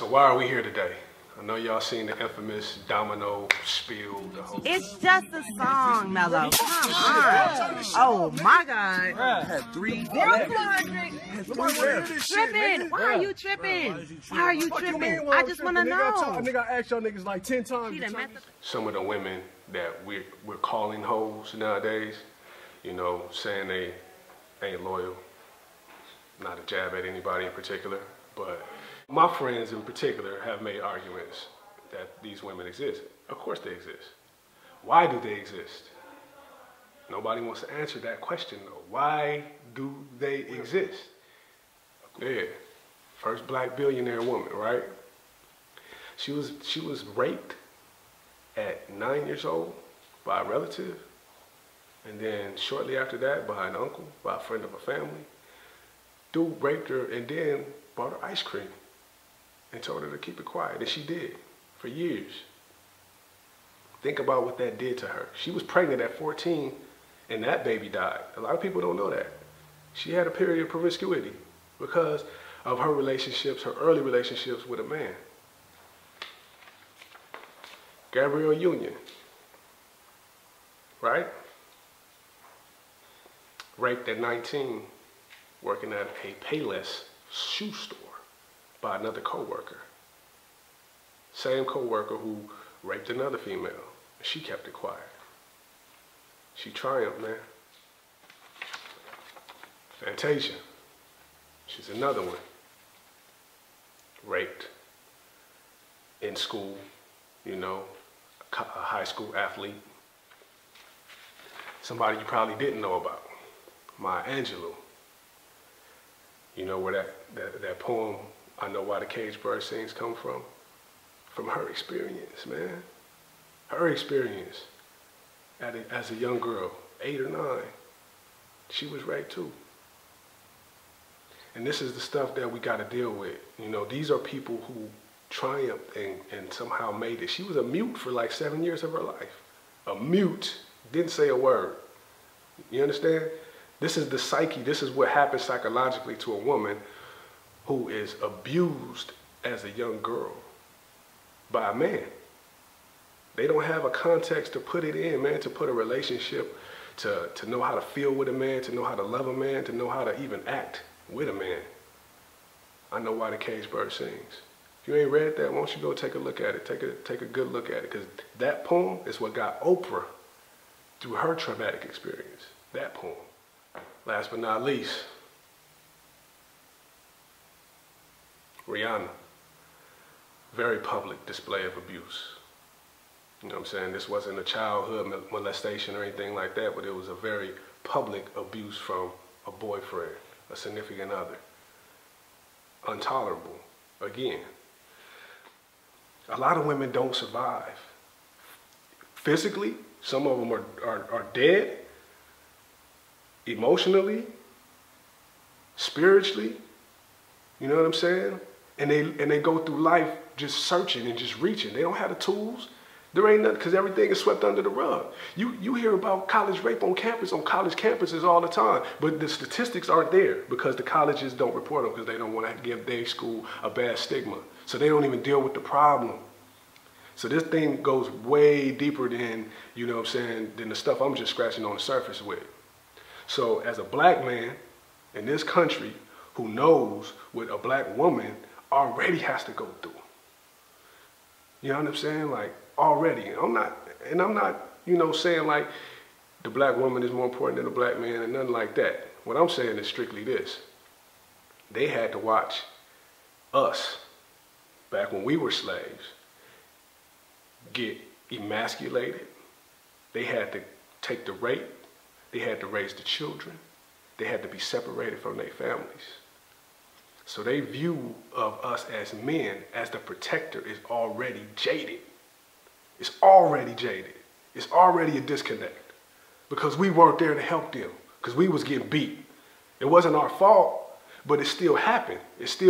So why are we here today? I know y'all seen the infamous domino spill. It's just a song, Melo. Come on. Oh my God. Had three. Tripping. Why are you tripping? Why are you tripping? I just want to know. Nigga, I asked y'all niggas like 10 times. Some of the women that we're calling hoes nowadays, you know, saying they ain't loyal. Not a jab at anybody in particular, but my friends in particular have made arguments that these women exist. Of course they exist. Why do they exist? Nobody wants to answer that question though. Why do they exist? Yeah, first black billionaire woman, right? She was raped at 9 years old by a relative, and then shortly after that by an uncle, by a friend of a family. Dude raped her and then bought her ice cream and told her to keep it quiet, and she did for years. Think about what that did to her. She was pregnant at 14 and that baby died. A lot of people don't know that. She had a period of promiscuity because of her relationships, her early relationships with a man. Gabrielle Union, right? Raped at 19, working at a Payless shoe store by another coworker. Same coworker who raped another female. She kept it quiet. She triumphed, man. Fantasia, she's another one. Raped in school, you know, a high school athlete. Somebody you probably didn't know about, Maya Angelou. You know where that poem, I Know Why the Caged Bird Sings, come from? From her experience, man. Her experience as a young girl, 8 or 9. She was raped too. And this is the stuff that we gotta deal with. You know, these are people who triumphed and somehow made it. She was a mute for like 7 years of her life. A mute, didn't say a word. You understand? This is the psyche, this is what happens psychologically to a woman who is abused as a young girl by a man. They don't have a context to put it in, man, to put a relationship, to know how to feel with a man, to know how to love a man, to know how to even act with a man. I Know Why the Caged Bird Sings. If you ain't read that, why don't you go take a look at it, take a good look at it, because that poem is what got Oprah through her traumatic experience, that poem. Last but not least, Rihanna. Very public display of abuse. You know what I'm saying? This wasn't a childhood molestation or anything like that, but it was a very public abuse from a boyfriend, a significant other. Intolerable, again. A lot of women don't survive. Physically, some of them are dead. Emotionally, spiritually, you know what I'm saying? And they go through life just searching and just reaching. They don't have the tools. There ain't nothing, because everything is swept under the rug. You hear about college rape on college campuses all the time, but the statistics aren't there because the colleges don't report them because they don't want to give their school a bad stigma. So they don't even deal with the problem. So this thing goes way deeper than, you know what I'm saying, than the stuff I'm just scratching on the surface with. So as a black man in this country who knows what a black woman already has to go through, you know what I'm saying? Like, already. I'm not, you know, saying like the black woman is more important than the black man and nothing like that. What I'm saying is strictly this. They had to watch us, back when we were slaves, get emasculated. They had to take the rape. They had to raise the children. They had to be separated from their families. So their view of us as men, as the protector, is already jaded. It's already jaded. It's already a disconnect because we weren't there to help them because we was getting beat. It wasn't our fault, but it still happened. This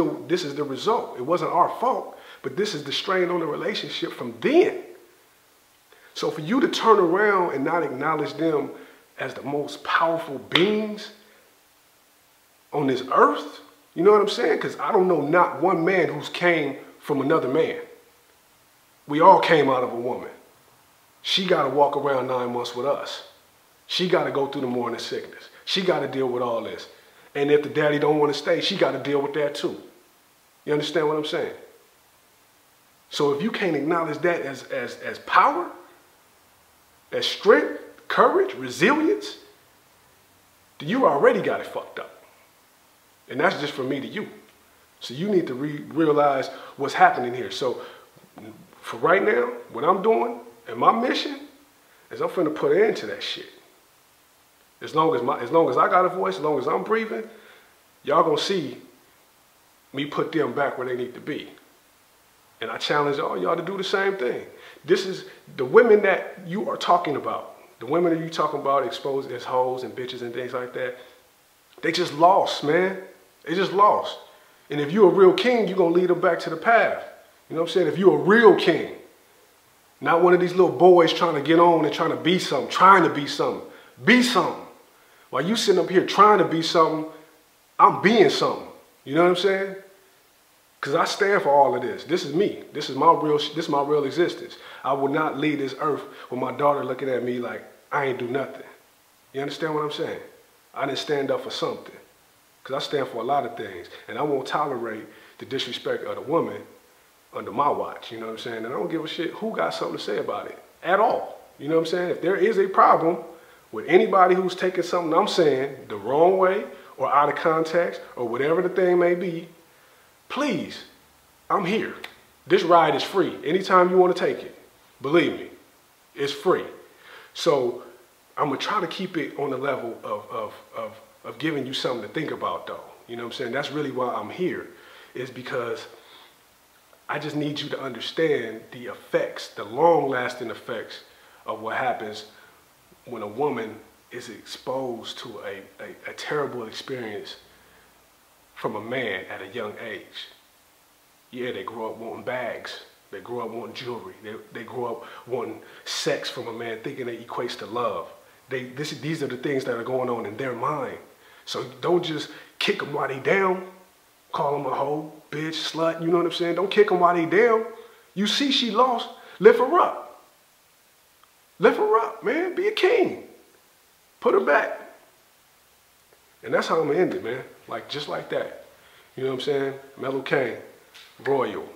is the result. It wasn't our fault, but this is the strain on the relationship from then. So for you to turn around and not acknowledge them as the most powerful beings on this earth, you know what I'm saying? Because I don't know not one man who's came from another man. We all came out of a woman. She got to walk around 9 months with us. She got to go through the morning sickness. She got to deal with all this. And if the daddy don't want to stay, she got to deal with that too. You understand what I'm saying? So if you can't acknowledge that as power, as strength, courage, resilience, then you already got it fucked up. And that's just from me to you. So you need to realize what's happening here. So for right now, what I'm doing and my mission is I'm finna put an end to that shit. As long as I got a voice, as long as I'm breathing, y'all gonna see me put them back where they need to be. And I challenge all y'all to do the same thing. This is the women that you are talking about. The women that you talking about exposed as hoes and bitches and things like that. They just lost, man. They just lost. And if you're a real king, you're gonna lead them back to the path. You know what I'm saying? If you're a real king, not one of these little boys trying to get on and trying to be something, be something. While you sitting up here trying to be something, I'm being something. You know what I'm saying? Because I stand for all of this. This is me. This is my real existence. I will not leave this earth with my daughter looking at me like I ain't do nothing. You understand what I'm saying? I didn't stand up for something. Because I stand for a lot of things. And I won't tolerate the disrespect of the woman under my watch. You know what I'm saying? And I don't give a shit who got something to say about it at all. You know what I'm saying? If there is a problem with anybody who's taking something I'm saying the wrong way or out of context or whatever the thing may be, please, I'm here. This ride is free. Anytime you want to take it, believe me, it's free. So I'm going to try to keep it on the level of giving you something to think about, though. You know what I'm saying? That's really why I'm here, is because I just need you to understand the effects, the long-lasting effects of what happens when a woman is exposed to a terrible experience from a man at a young age. Yeah, they grow up wanting bags. They grow up wanting jewelry. They grow up wanting sex from a man, thinking it equates to love. These are the things that are going on in their mind. So don't just kick them while they down, call them a hoe, bitch, slut, you know what I'm saying? Don't kick them while they down. You see she lost, lift her up. Lift her up, man, be a king. Put her back. And that's how I'm gonna end it, man. Like, just like that. You know what I'm saying? Melo KAN, royal.